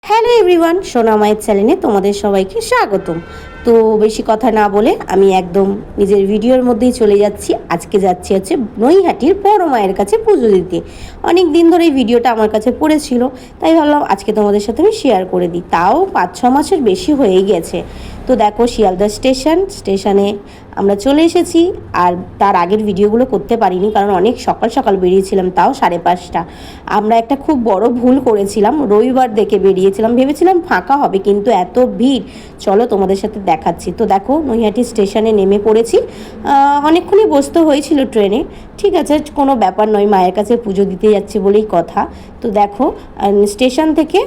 Hello everyone, সোনা মায়ের চ্যানেলে তোমাদের সবাইকে স্বাগতম। তো বেশি কথা না বলে আমি একদম নিজের ভিডিওর মধ্যেই চলে যাচ্ছি। আজকে যাচ্ছি হচ্ছে নৈহাটির বড় মায়ের কাছে পুজো দিতে। অনেক দিন ধরে এই ভিডিওটা আমার কাছে পড়েছিল, তাই ভাবলাম আজকে তোমাদের সাথে আমি শেয়ার করে দিই। তাও 5-6 মাসের বেশি হয়ে গেছে। তো দেখো শিয়ালদা স্টেশনে আমরা চলে এসেছি। আর তার আগের ভিডিওগুলো করতে পারিনি, কারণ অনেক সকাল সকাল বেরিয়েছিলাম, তাও 5:30। আমরা একটা খুব বড় ভুল করেছিলাম, রবিবার দেখে বেরিয়েছিলাম, ভেবেছিলাম ফাঁকা হবে, কিন্তু এত ভিড়। চলো তোমাদের সাথে দেখাচ্ছি। তো দেখো নৈহাটি স্টেশনে নেমে পড়েছি। অনেকক্ষণই বসতে হয়েছিল ট্রেনে, ঠিক আছে, কোনো ব্যাপার নয়, মায়ের কাছে পুজো দিতে যাচ্ছি বলেই কথা। তো দেখো স্টেশন থেকে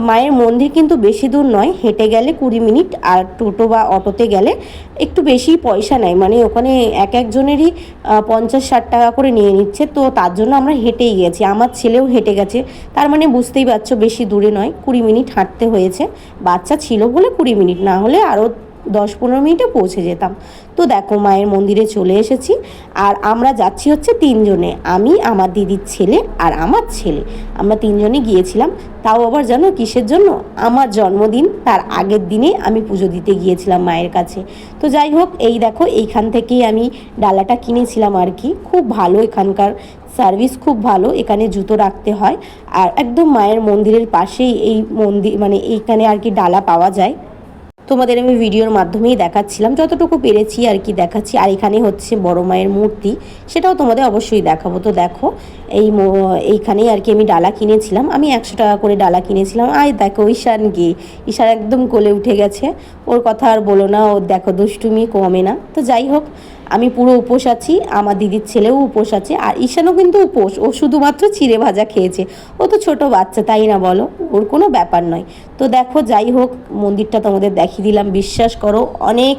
মায়ের মন্দির কিন্তু বেশি দূর নয়, হেঁটে গেলে 20 মিনিট, আর টোটো বা অটোতে গেলে একটু বেশি পয়সা নেয়, মানে ওখানে একজনেরই 50-60 টাকা করে নিয়ে নিচ্ছে। তো তার জন্য আমরা হেঁটেই গেছি, আমার ছেলেও হেঁটে গেছে। তার মানে বুঝতেই পারছো বেশি দূরে নয়, 20 মিনিট হাঁটতে হয়েছে। বাচ্চা ছিল বলে 20 মিনিট, না হলে আরও 10-15 মিনিটে পৌঁছে যেতাম। তো দেখো মায়ের মন্দিরে চলে এসেছি। আর আমরা যাচ্ছি হচ্ছে 3 জনে, আমি, আমার দিদির ছেলে আর আমার ছেলে। আমরা 3 জনে গিয়েছিলাম। তাও আবার জানো কিসের জন্য? আমার জন্মদিন তার আগের দিনে আমি পুজো দিতে গিয়েছিলাম মায়ের কাছে। তো যাই হোক, এই দেখো এইখান থেকেই আমি ডালাটা কিনেছিলাম আর কি। খুব ভালো, এখানকার সার্ভিস খুব ভালো। এখানে জুতো রাখতে হয়, আর একদম মায়ের মন্দিরের পাশেই এই মন্দির, মানে এইখানে আর কি ডালা পাওয়া যায়। তোমাদের আমি ভিডিওর মাধ্যমেই দেখাচ্ছিলাম, যতটুকু পেরেছি আর কি দেখাচ্ছি। আর এখানে হচ্ছে বড় মায়ের মূর্তি, সেটাও তোমাদের অবশ্যই দেখাবো। তো দেখো এইখানেই আর কি আমি ডালা কিনেছিলাম। আমি 100 টাকা করে ডালা কিনেছিলাম। আর দেখো ঈশান একদম কোলে উঠে গেছে। ওর কথা আর বলো না, ওর দেখো দুষ্টুমি কমে না। তো যাই হোক, আমি পুরো উপোস আছি, আমার দিদির ছেলেও উপোস আছে, আর ঈশানও কিন্তু উপোস। ও শুধুমাত্র চিড়ে ভাজা খেয়েছে। ও তো ছোট বাচ্চা, তাই না বলো? ওর কোনো ব্যাপার নয়। তো দেখো যাই হোক, মন্দিরটা তোমাদের দেখিয়ে দিলাম। বিশ্বাস করো, অনেক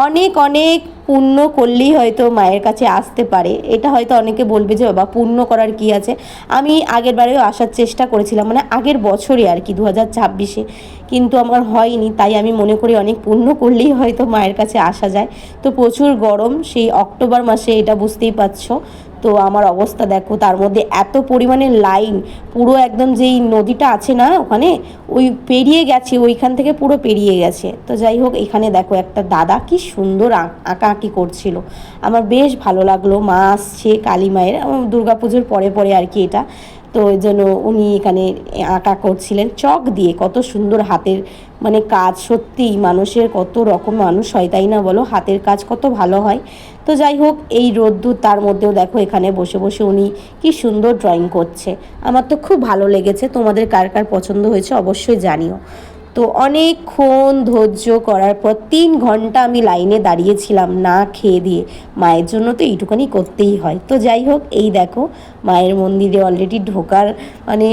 অনেক অনেক পুণ্য করলেই হয়তো মায়ের কাছে আসতে পারে। এটা হয়তো অনেকে বলবে যে বাবা পুণ্য করার কি আছে। আমি আগের বারেও আসার চেষ্টা করেছিলাম, মানে আগের বছরে আর কি 2026-এ, কিন্তু আমার হয়নি। তাই আমি মনে করি অনেক পুণ্য করলেই হয়তো মায়ের কাছে আসা যায়। তো প্রচুর গরম, সেই অক্টোবর মাসে, এটা বুঝতেই পারছো। তো আমার অবস্থা দেখো, তার মধ্যে এত পরিমাণে লাইন, পুরো একদম যেই নদীটা আছে না ওখানে, ওই পেরিয়ে গেছে, ওইখান থেকে পুরো পেরিয়ে গেছে। তো যাই হোক, এখানে দেখো একটা দাদা কি সুন্দর আঁকাআঁকি করছিল, আমার বেশ ভালো লাগলো। মা আসছে কালী মায়ের, দুর্গাপুজোর পরে পরে আর কি এটা। তো ওই জন্য উনি এখানে আঁকা করছিলেন চক দিয়ে। কত সুন্দর হাতের মানে কাজ, সত্যিই মানুষের কত রকম মানুষ হয়, তাই না বলো? হাতের কাজ কত ভালো হয়। তো যাই হোক, এই রোদ্দুর তার মধ্যেও দেখো এখানে বসে বসে উনি কি সুন্দর ড্রয়িং করছে। আমার তো খুব ভালো লেগেছে। তোমাদের কার কার পছন্দ হয়েছে অবশ্যই জানিও। তো অনেকক্ষণ ধৈর্য করার পর 3 ঘন্টা আমি লাইনে দাঁড়িয়েছিলাম না খেয়ে দিয়ে। মায়ের জন্য তো এইটুখানি করতেই হয়। তো যাই হোক, এই দেখো মায়ের মন্দিরে অলরেডি ঢোকার মানে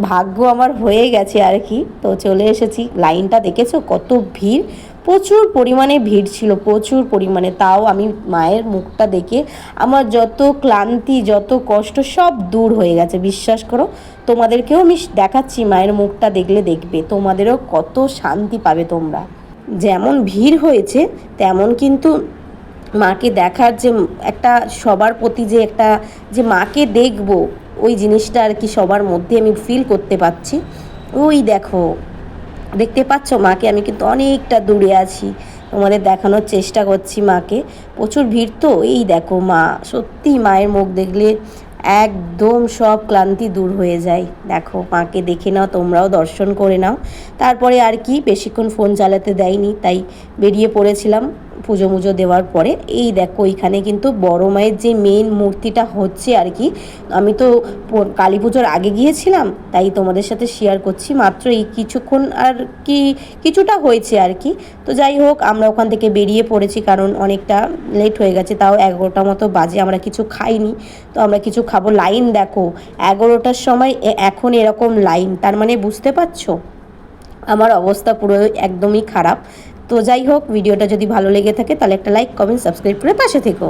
ভাগ্য আমার হয়ে গেছে আর কি। তো চলে এসেছি। লাইনটা দেখেছো কত ভিড়? প্রচুর পরিমাণে ভিড় ছিল, প্রচুর পরিমাণে। তাও আমি মায়ের মুখটা দেখে আমার যত ক্লান্তি, যত কষ্ট সব দূর হয়ে গেছে। বিশ্বাস করো, তোমাদেরকেও আমি দেখাচ্ছি, মায়ের মুখটা দেখলে দেখবে তোমাদেরও কত শান্তি পাবে তোমরা। যেমন ভিড় হয়েছে, তেমন কিন্তু মাকে দেখার যে একটা, সবার প্রতি যে একটা, যে মাকে দেখবো, ওই জিনিসটা আর কি সবার মধ্যে আমি ফিল করতে পারছি। ওই দেখো, দেখতে পাচ্ছ মাকে? আমি কিন্তু অনেকটা দূরে আছি, তোমাদের দেখানোর চেষ্টা করছি মাকে। প্রচুর ভিড় তো। এই দেখো মা, সত্যি মায়ের মুখ দেখলে একদম সব ক্লান্তি দূর হয়ে যায়। দেখো মাকে দেখে নাও, তোমরাও দর্শন করে নাও। তারপরে আর কি বেশিক্ষণ ফোন চালাতে দেয়নি, তাই বেরিয়ে পড়েছিলাম পুজো মুজো দেওয়ার পরে। এই দেখো এইখানে কিন্তু বড় মায়ের যে মেন মূর্তিটা হচ্ছে আর কি। আমি তো কালী পুজোর আগে গিয়েছিলাম, তাই তোমাদের সাথে শেয়ার করছি। মাত্র এই কিছুক্ষণ আর কি, কিছুটা হয়েছে আর কি। তো যাই হোক, আমরা ওখান থেকে বেরিয়ে পড়েছি, কারণ অনেকটা লেট হয়ে গেছে। তাও 11টা মতো বাজে, আমরা কিছু খাইনি। তো আমরা কিছু খাবো। লাইন দেখো, 11টার সময় এখন এরকম লাইন, তার মানে বুঝতে পারছো আমার অবস্থা পুরো একদমই খারাপ। তো যাই হোক, ভিডিওটা যদি ভালো লেগে থাকে তাহলে একটা লাইক, কমেন্ট, সাবস্ক্রাইব করে পাশে থেকো।